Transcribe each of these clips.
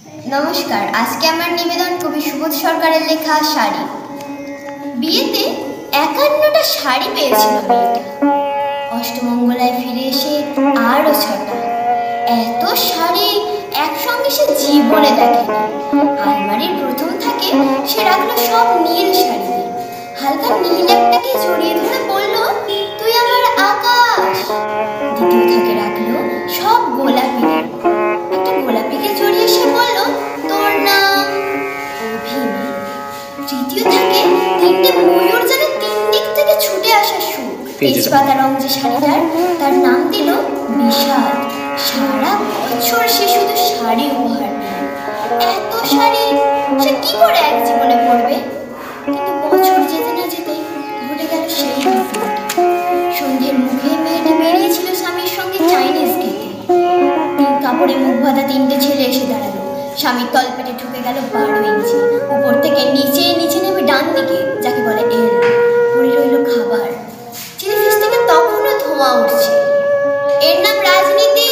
নমস্কার, আজকে আমার নিবেদন কবি সুবোধ সরকারের লেখা শাড়ি। বিয়েতে ৫১টা শাড়ি পেয়েছিল মেয়েটা। অষ্টমঙ্গলায় ফিরে এসে আরও ৬টা। এত শাড়ি একসঙ্গে সে জীবনে দেখেনি। আলমারির প্রথম থাকে সে রাখলো সব নীল শাড়িতে। হালকা নীল একটাকে জড়িয়ে ধরে বলল, তুই আমার আকাশ। দ্বিতীয় থাকে রাখলো সব গোলাপি। একটা গোলাপিকে জড়িয়ে সে বলল, তোর নাম অভিনী। তৃতীয় থাকে ৩টে ময়ূর যেন ৩ দিক থেকে ছুটে আসা সুখ। তেজপাতা রং যে শাড়িটার, তার নাম দিল বিষাদ। সারা বছর সে শুধু শাড়ি উপহার নেয়। এত শাড়ি সে কি করে এক জীবনে পরবে? কিন্তু বছর যেতে না যেতেই ঘটে গেল সেই ঘটনাটা। সন্ধ্যের মুখে মেয়েটা বেরিয়েছিল স্বামীর সঙ্গে চাইনিজ খেতে। কাপড়ে মুখ বাঁধা 3টে ছেলে এসে দাঁড়ালো। স্বামীর তলপেটে ঢুকে গেল 12 ইঞ্চি। উপর থেকে নিচে নেমে ডান দিকে, যাকে বলে এল, পড়ে রইল খাবার। চিলিফিস থেকে তখনও ধোঁয়া উঠছে। এর নাম রাজনীতি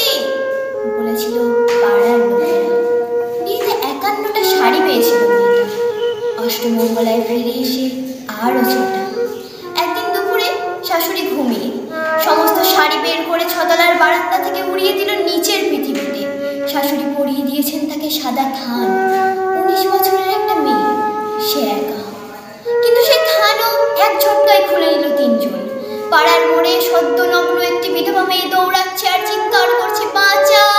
বলেছিল পাড়ার লোকেরা। বিয়েতে ৫১টা শাড়ি পেয়েছিল মেয়েটা। অষ্টমঙ্গলায় ফিরে এসে আরও ৬টা। একদিন দুপুরে শাশুড়ি ঘুমিয়ে সমস্ত শাড়ি বের করে ৬তলার বারান্দা থেকে উড়িয়ে দিল নিচের পৃথিবীতে। শাশুড়ি পরিয়ে দিয়েছেন তাকে সাদা থান। ১৯ বছরের একটা মেয়ে, সে একা। কিন্তু সেই থানও এক ঝটকায় খুলে নিল ৩ জন। পাড়ার মোড়ে সদ্য নগ্ন একটি বিধবা মেয়ে দৌড়াচ্ছে আর চিৎকার করছে, বাঁচাও।